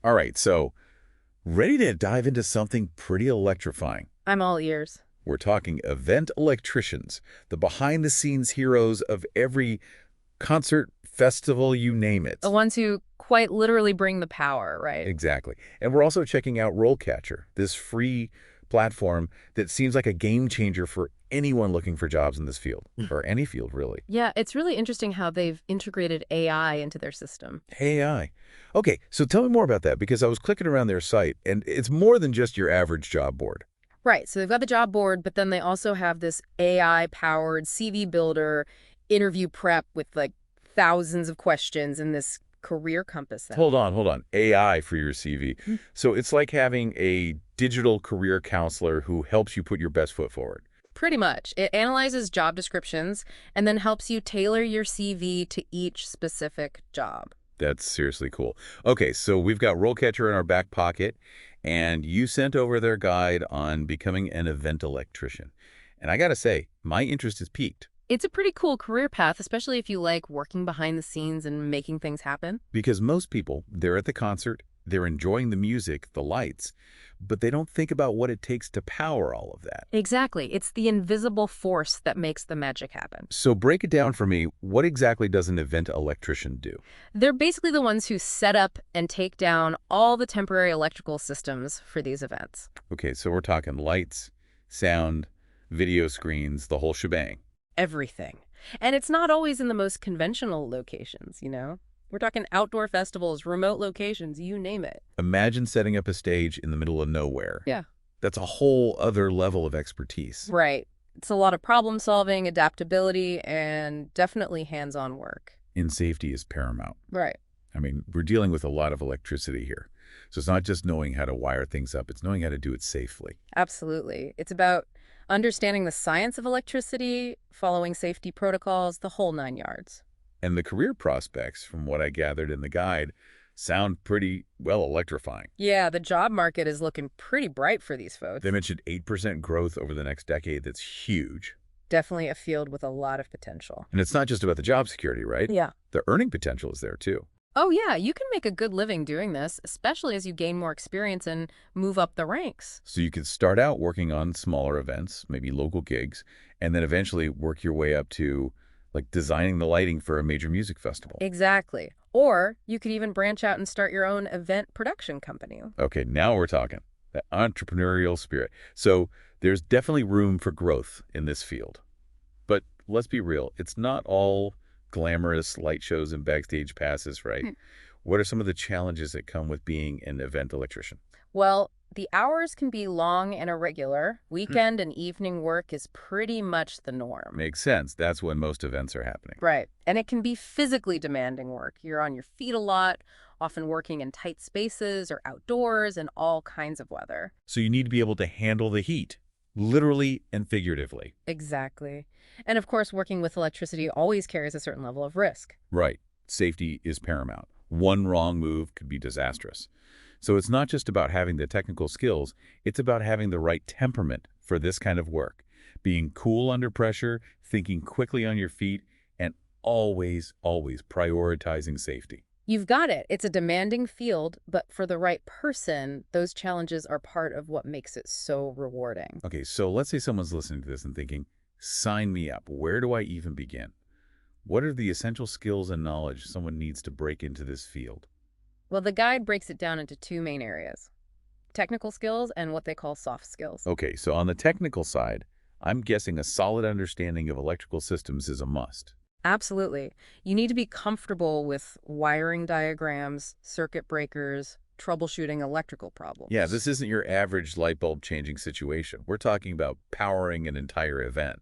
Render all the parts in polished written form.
All right, so ready to dive into something pretty electrifying. I'm all ears. We're talking event electricians, the behind-the-scenes heroes of every concert, festival, you name The it. ones who quite literally bring the power, right? Exactly. And we're also checking out RoleCatcher, this free platform that seems like a game changer for anyone looking for jobs in this field, or any field, really. Yeah, it's really interesting how they've integrated AI into their system. AI. Okay, so tell me more about that, because I was clicking around their site, and it's more than just your average job board. Right, so they've got the job board, but then they also have this AI-powered CV builder, interview prep with like thousands of questions in this career compass that Hold on. AI for your CV. So it's like having a digital career counselor who helps you put your best foot forward. pretty much. It analyzes job descriptions and then helps you tailor your CV to each specific job. That's seriously cool. Okay, so we've got RoleCatcher in our back pocket, and you sent over their guide on becoming an event electrician. And I gotta say, my interest is piqued. It's a pretty cool career path, especially if you like working behind the scenes and making things happen. Because most people, they're at the concert, they're enjoying the music, the lights, but they don't think about what it takes to power all of that. Exactly. It's the invisible force that makes the magic happen. So break it down for me. What exactly does an event electrician do? They're basically the ones who set up and take down all the temporary electrical systems for these events. Okay, so we're talking lights, sound, video screens, the whole shebang. Everything. And it's not always in the most conventional locations. We're talking outdoor festivals, remote locations, you name it. Imagine setting up a stage in the middle of nowhere. Yeah. That's a whole other level of expertise. Right. It's a lot of problem solving, adaptability, and definitely hands-on work. And safety is paramount. Right. I mean, we're dealing with a lot of electricity here. So it's not just knowing how to wire things up, it's knowing how to do it safely. Absolutely. It's about understanding the science of electricity, following safety protocols, the whole 9 yards. And the career prospects, from what I gathered in the guide, sound pretty, well, electrifying. Yeah, the job market is looking pretty bright for these folks. They mentioned 8% growth over the next decade. That's huge. Definitely a field with a lot of potential. And it's not just about the job security, right? Yeah. The earning potential is there, too. Oh, yeah, you can make a good living doing this, especially as you gain more experience and move up the ranks. So you could start out working on smaller events, maybe local gigs, and then eventually work your way up to, like, designing the lighting for a major music festival. Exactly. Or you could even branch out and start your own event production company. Okay, now we're talking. That entrepreneurial spirit. So there's definitely room for growth in this field. But let's be real, it's not all glamorous light shows and backstage passes, right? What are some of the challenges that come with being an event electrician? Well, the hours can be long and irregular. Weekend and evening work is pretty much the norm. Makes sense. That's when most events are happening. Right. And it can be physically demanding work. You're on your feet a lot, often working in tight spaces or outdoors in all kinds of weather. So you need to be able to handle the heat, literally and figuratively. Exactly. And of course, working with electricity always carries a certain level of risk. Right. Safety is paramount. One wrong move could be disastrous. So it's not just about having the technical skills, it's about having the right temperament for this kind of work. Being cool under pressure, thinking quickly on your feet, and always prioritizing safety. You've got it. It's a demanding field, but for the right person, those challenges are part of what makes it so rewarding. Okay, so let's say someone's listening to this and thinking, sign me up. Where do I even begin? What are the essential skills and knowledge someone needs to break into this field? Well, the guide breaks it down into two main areas: technical skills and what they call soft skills. Okay, so on the technical side, I'm guessing a solid understanding of electrical systems is a must. Absolutely. You need to be comfortable with wiring diagrams, circuit breakers, troubleshooting electrical problems. Yeah, this isn't your average light bulb changing situation. We're talking about powering an entire event.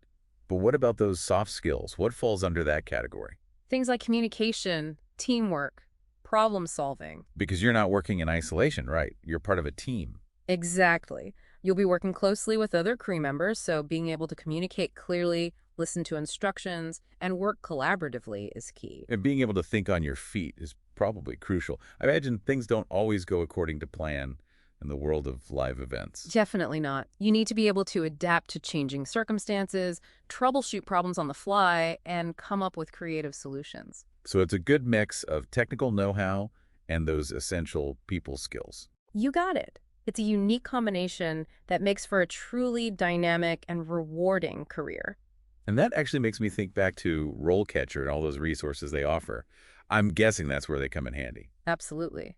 But what about those soft skills? What falls under that category? Things like communication, teamwork, problem solving. Because you're not working in isolation, right? You're part of a team. Exactly. You'll be working closely with other crew members, so being able to communicate clearly, listen to instructions, and work collaboratively is key. And being able to think on your feet is probably crucial. I imagine things don't always go according to plan in the world of live events. Definitely not. You need to be able to adapt to changing circumstances, troubleshoot problems on the fly, and come up with creative solutions. So it's a good mix of technical know-how and those essential people skills. You got it. It's a unique combination that makes for a truly dynamic and rewarding career. And that actually makes me think back to RoleCatcher and all those resources they offer. I'm guessing that's where they come in handy. Absolutely.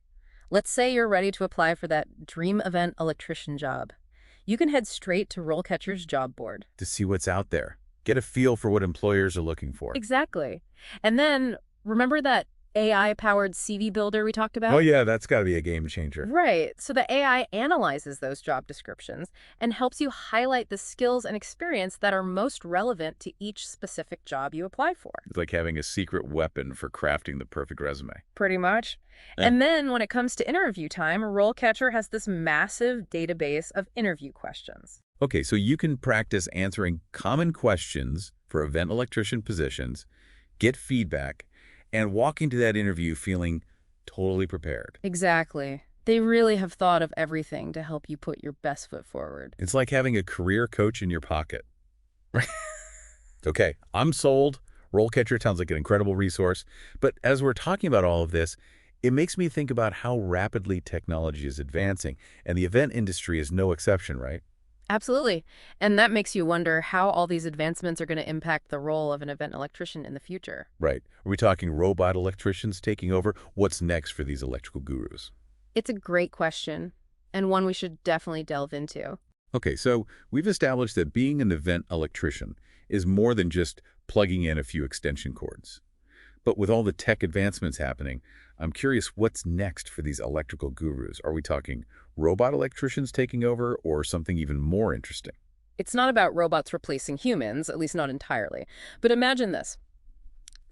Let's say you're ready to apply for that dream event electrician job. You can head straight to RoleCatcher's job board. To see what's out there. Get a feel for what employers are looking for. Exactly. And then, remember that AI-powered CV builder we talked about? Oh yeah, that's got to be a game changer. Right. So the AI analyzes those job descriptions and helps you highlight the skills and experience that are most relevant to each specific job you apply for. It's like having a secret weapon for crafting the perfect resume. Pretty much. And then when it comes to interview time, RoleCatcher has this massive database of interview questions. Okay, so you can practice answering common questions for event electrician positions, get feedback, and walk into that interview feeling totally prepared. Exactly. They really have thought of everything to help you put your best foot forward. It's like having a career coach in your pocket. Okay, I'm sold. RoleCatcher sounds like an incredible resource. But as we're talking about all of this, it makes me think about how rapidly technology is advancing, and the event industry is no exception, right? Absolutely. And that makes you wonder how all these advancements are going to impact the role of an event electrician in the future. Right. Are we talking robot electricians taking over? What's next for these electrical gurus? It's a great question, and one we should definitely delve into. Okay, so we've established that being an event electrician is more than just plugging in a few extension cords. But with all the tech advancements happening, I'm curious what's next for these electrical gurus. Are we talking robot electricians taking over or something even more interesting? It's not about robots replacing humans, at least not entirely. But imagine this.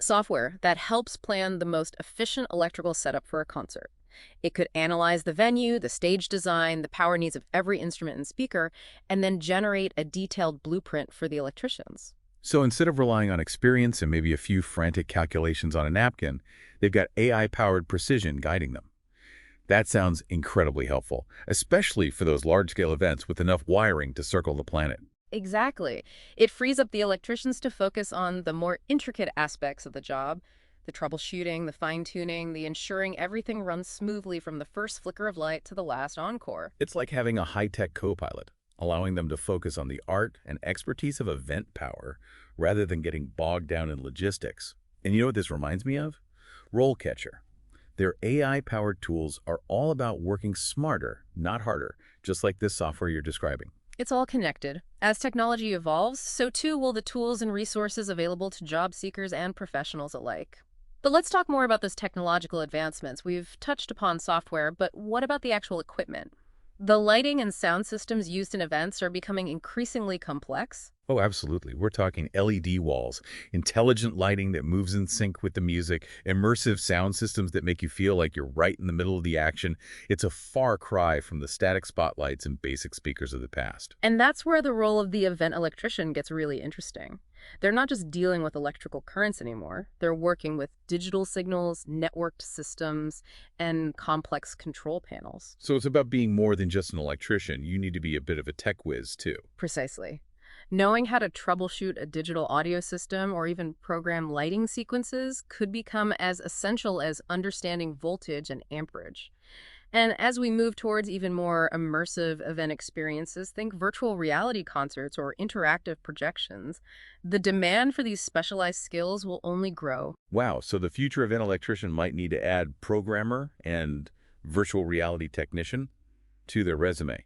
Software that helps plan the most efficient electrical setup for a concert. It could analyze the venue, the stage design, the power needs of every instrument and speaker, and then generate a detailed blueprint for the electricians. So instead of relying on experience and maybe a few frantic calculations on a napkin, they've got AI-powered precision guiding them. That sounds incredibly helpful, especially for those large-scale events with enough wiring to circle the planet. Exactly. It frees up the electricians to focus on the more intricate aspects of the job, the troubleshooting, the fine-tuning, the ensuring everything runs smoothly from the first flicker of light to the last encore. It's like having a high-tech co-pilot, allowing them to focus on the art and expertise of event power rather than getting bogged down in logistics. And you know what this reminds me of? RoleCatcher. Their AI-powered tools are all about working smarter, not harder, just like this software you're describing. It's all connected. As technology evolves, so too will the tools and resources available to job seekers and professionals alike. But let's talk more about those technological advancements. We've touched upon software, but what about the actual equipment? The lighting and sound systems used in events are becoming increasingly complex. Oh, absolutely. We're talking LED walls, intelligent lighting that moves in sync with the music, immersive sound systems that make you feel like you're right in the middle of the action. It's a far cry from the static spotlights and basic speakers of the past. And that's where the role of the event electrician gets really interesting. They're not just dealing with electrical currents anymore. They're working with digital signals, networked systems, and complex control panels. So it's about being more than just an electrician. You need to be a bit of a tech whiz, too. Precisely. Knowing how to troubleshoot a digital audio system or even program lighting sequences could become as essential as understanding voltage and amperage. And as we move towards even more immersive event experiences, think virtual reality concerts or interactive projections, the demand for these specialized skills will only grow. Wow, so the future event electrician might need to add programmer and virtual reality technician to their resume.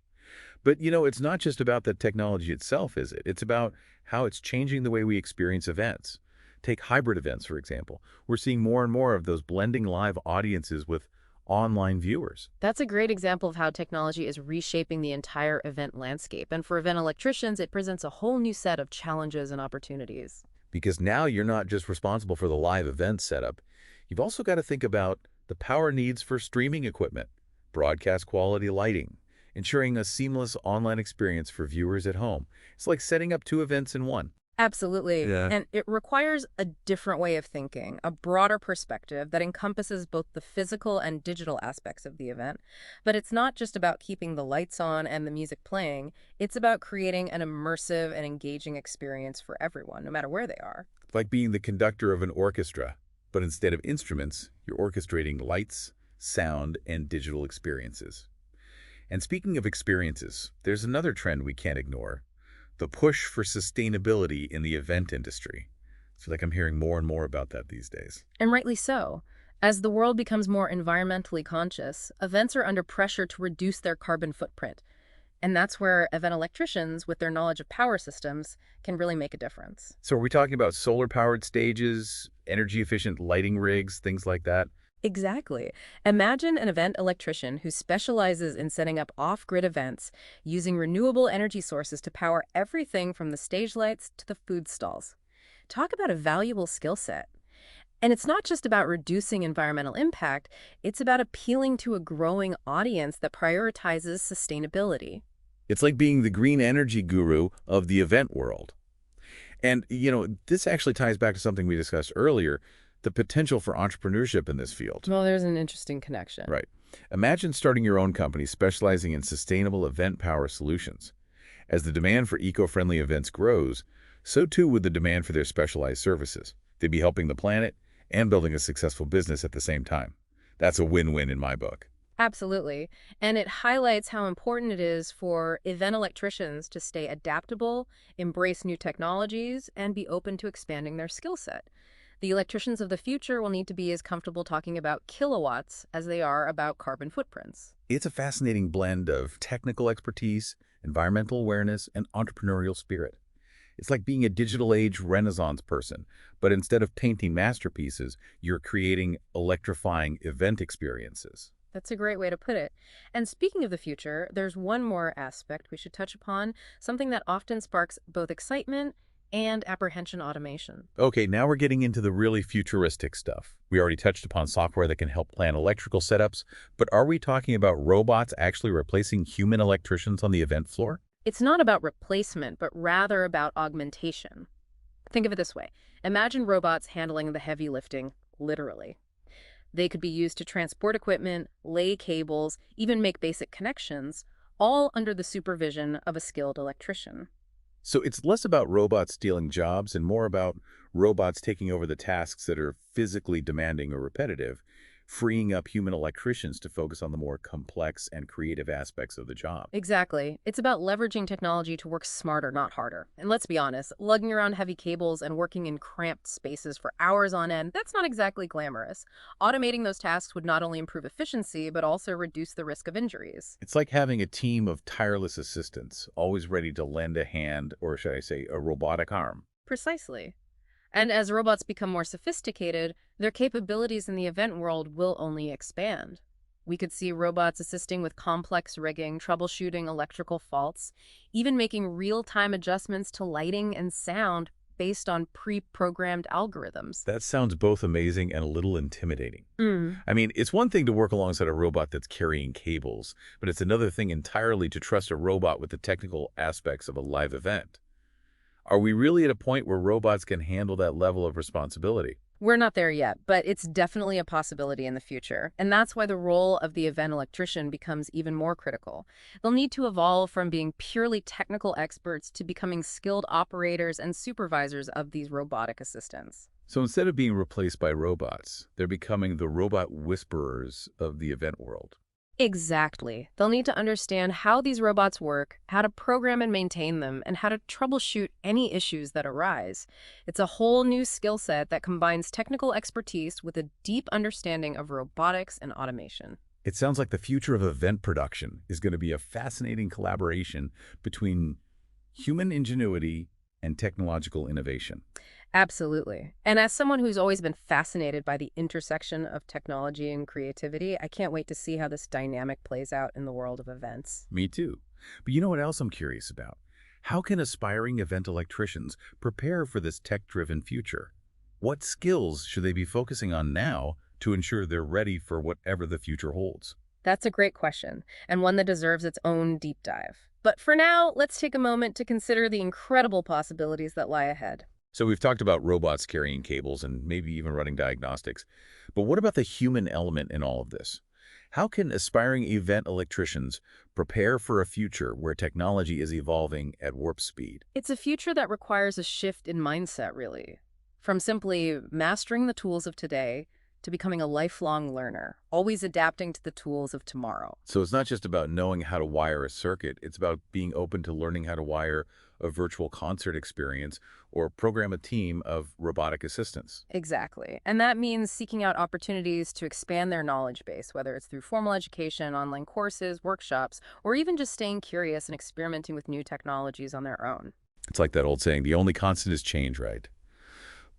But, you know, it's not just about the technology itself, is it? It's about how it's changing the way we experience events. Take hybrid events, for example. We're seeing more and more of those blending live audiences with online viewers. That's a great example of how technology is reshaping the entire event landscape. And for event electricians, it presents a whole new set of challenges and opportunities. Because now you're not just responsible for the live event setup. You've also got to think about the power needs for streaming equipment, broadcast quality lighting, ensuring a seamless online experience for viewers at home. It's like setting up two events in one. Absolutely. Yeah. And it requires a different way of thinking, a broader perspective that encompasses both the physical and digital aspects of the event. But it's not just about keeping the lights on and the music playing. It's about creating an immersive and engaging experience for everyone, no matter where they are. Like being the conductor of an orchestra, but instead of instruments, you're orchestrating lights, sound, and digital experiences. And speaking of experiences, there's another trend we can't ignore: the push for sustainability in the event industry. I feel like I'm hearing more and more about that these days. And rightly so. As the world becomes more environmentally conscious, events are under pressure to reduce their carbon footprint. And that's where event electricians, with their knowledge of power systems, can really make a difference. So are we talking about solar-powered stages, energy-efficient lighting rigs, things like that? Exactly. Imagine an event electrician who specializes in setting up off-grid events using renewable energy sources to power everything from the stage lights to the food stalls. Talk about a valuable skill set. And it's not just about reducing environmental impact, it's about appealing to a growing audience that prioritizes sustainability. It's like being the green energy guru of the event world. And, this actually ties back to something we discussed earlier, the potential for entrepreneurship in this field. Well, there's an interesting connection. Right. Imagine starting your own company specializing in sustainable event power solutions. As the demand for eco-friendly events grows, so too would the demand for their specialized services. They'd be helping the planet and building a successful business at the same time. That's a win-win in my book. Absolutely. And it highlights how important it is for event electricians to stay adaptable, embrace new technologies, and be open to expanding their skill set. The electricians of the future will need to be as comfortable talking about kilowatts as they are about carbon footprints. It's a fascinating blend of technical expertise, environmental awareness, and entrepreneurial spirit. It's like being a digital age Renaissance person, but instead of painting masterpieces, you're creating electrifying event experiences. That's a great way to put it. And speaking of the future, there's one more aspect we should touch upon, something that often sparks both excitement and apprehension: automation. Okay, now we're getting into the really futuristic stuff. We already touched upon software that can help plan electrical setups, but are we talking about robots actually replacing human electricians on the event floor? It's not about replacement, but rather about augmentation. Think of it this way. Imagine robots handling the heavy lifting, literally. They could be used to transport equipment, lay cables, even make basic connections, all under the supervision of a skilled electrician. So it's less about robots stealing jobs and more about robots taking over the tasks that are physically demanding or repetitive, freeing up human electricians to focus on the more complex and creative aspects of the job. Exactly. It's about leveraging technology to work smarter, not harder. And let's be honest, lugging around heavy cables and working in cramped spaces for hours on end, that's not exactly glamorous. Automating those tasks would not only improve efficiency, but also reduce the risk of injuries. It's like having a team of tireless assistants, always ready to lend a hand, or should I say, a robotic arm. Precisely. And as robots become more sophisticated, their capabilities in the event world will only expand. We could see robots assisting with complex rigging, troubleshooting electrical faults, even making real-time adjustments to lighting and sound based on pre-programmed algorithms. That sounds both amazing and a little intimidating. Mm. I mean, it's one thing to work alongside a robot that's carrying cables, but it's another thing entirely to trust a robot with the technical aspects of a live event. Are we really at a point where robots can handle that level of responsibility? We're not there yet, but it's definitely a possibility in the future. And that's why the role of the event electrician becomes even more critical. They'll need to evolve from being purely technical experts to becoming skilled operators and supervisors of these robotic assistants. So instead of being replaced by robots, they're becoming the robot whisperers of the event world. Exactly. They'll need to understand how these robots work, how to program and maintain them, and how to troubleshoot any issues that arise. It's a whole new skill set that combines technical expertise with a deep understanding of robotics and automation. It sounds like the future of event production is going to be a fascinating collaboration between human ingenuity and technological innovation. Absolutely. And as someone who's always been fascinated by the intersection of technology and creativity, I can't wait to see how this dynamic plays out in the world of events. Me too. But you know what else I'm curious about? How can aspiring event electricians prepare for this tech-driven future? What skills should they be focusing on now to ensure they're ready for whatever the future holds? That's a great question, and one that deserves its own deep dive. But for now, let's take a moment to consider the incredible possibilities that lie ahead. So we've talked about robots carrying cables and maybe even running diagnostics. But what about the human element in all of this? How can aspiring event electricians prepare for a future where technology is evolving at warp speed? It's a future that requires a shift in mindset, really. From simply mastering the tools of today to becoming a lifelong learner, always adapting to the tools of tomorrow. So it's not just about knowing how to wire a circuit, it's about being open to learning how to wire a virtual concert experience or program a team of robotic assistants. Exactly. And that means seeking out opportunities to expand their knowledge base, whether it's through formal education, online courses, workshops, or even just staying curious and experimenting with new technologies on their own. It's like that old saying, the only constant is change, right?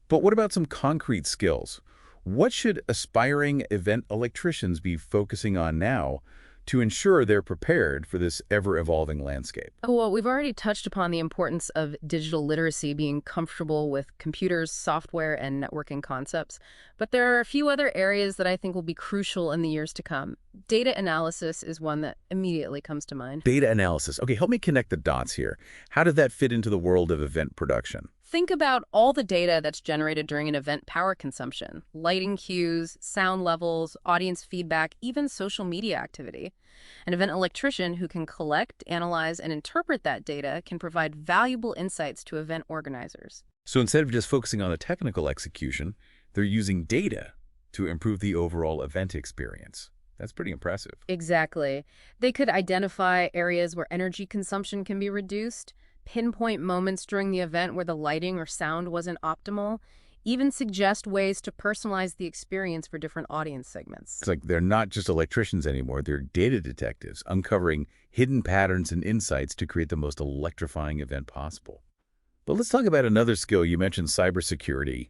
But what about some concrete skills? What should aspiring event electricians be focusing on now to ensure they're prepared for this ever-evolving landscape? Oh, well, we've already touched upon the importance of digital literacy, being comfortable with computers, software, and networking concepts. But there are a few other areas that I think will be crucial in the years to come. Data analysis is one that immediately comes to mind. Data analysis. Okay, help me connect the dots here. How did that fit into the world of event production? Think about all the data that's generated during an event power consumption, lighting cues, sound levels, audience feedback, even social media activity. An event electrician who can collect, analyze, and interpret that data can provide valuable insights to event organizers. So instead of just focusing on the technical execution, they're using data to improve the overall event experience. That's pretty impressive. Exactly. They could identify areas where energy consumption can be reduced, pinpoint moments during the event where the lighting or sound wasn't optimal, even suggest ways to personalize the experience for different audience segments. It's like they're not just electricians anymore, they're data detectives, uncovering hidden patterns and insights to create the most electrifying event possible. But let's talk about another skill. You mentioned cybersecurity.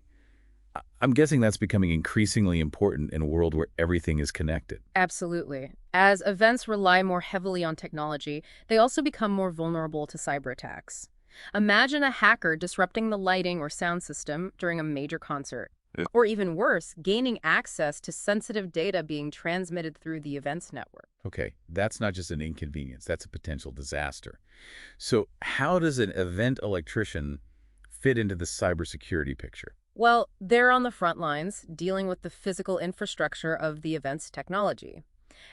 I'm guessing that's becoming increasingly important in a world where everything is connected. Absolutely. As events rely more heavily on technology, they also become more vulnerable to cyber attacks. Imagine a hacker disrupting the lighting or sound system during a major concert. Yeah. Or even worse, gaining access to sensitive data being transmitted through the events network. Okay, that's not just an inconvenience, that's a potential disaster. So how does an event electrician fit into the cybersecurity picture? Well, they're on the front lines, dealing with the physical infrastructure of the event's technology.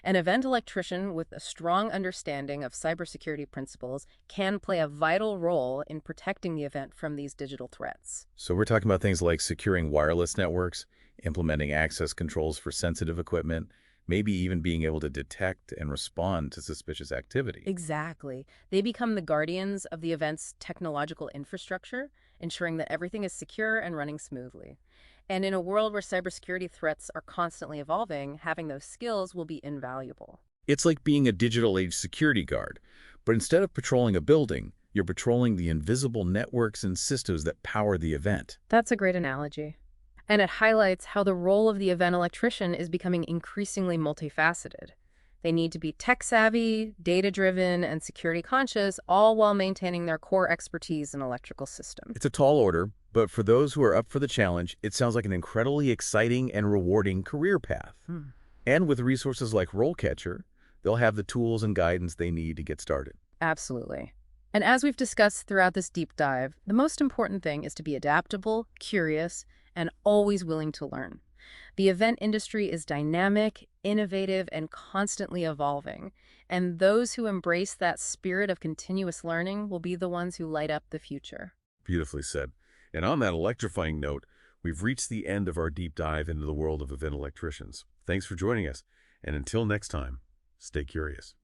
An event electrician with a strong understanding of cybersecurity principles can play a vital role in protecting the event from these digital threats. So we're talking about things like securing wireless networks, implementing access controls for sensitive equipment, maybe even being able to detect and respond to suspicious activity. Exactly. They become the guardians of the event's technological infrastructure, ensuring that everything is secure and running smoothly. And in a world where cybersecurity threats are constantly evolving, having those skills will be invaluable. It's like being a digital age security guard, but instead of patrolling a building, you're patrolling the invisible networks and systems that power the event. That's a great analogy. And it highlights how the role of the event electrician is becoming increasingly multifaceted. They need to be tech-savvy, data-driven, and security-conscious, all while maintaining their core expertise in electrical systems. It's a tall order, but for those who are up for the challenge, it sounds like an incredibly exciting and rewarding career path. And with resources like RoleCatcher, they'll have the tools and guidance they need to get started. Absolutely. And as we've discussed throughout this deep dive, the most important thing is to be adaptable, curious, and always willing to learn. The event industry is dynamic, innovative, and constantly evolving, and those who embrace that spirit of continuous learning will be the ones who light up the future. Beautifully said. And on that electrifying note, we've reached the end of our deep dive into the world of event electricians. Thanks for joining us, and until next time, stay curious.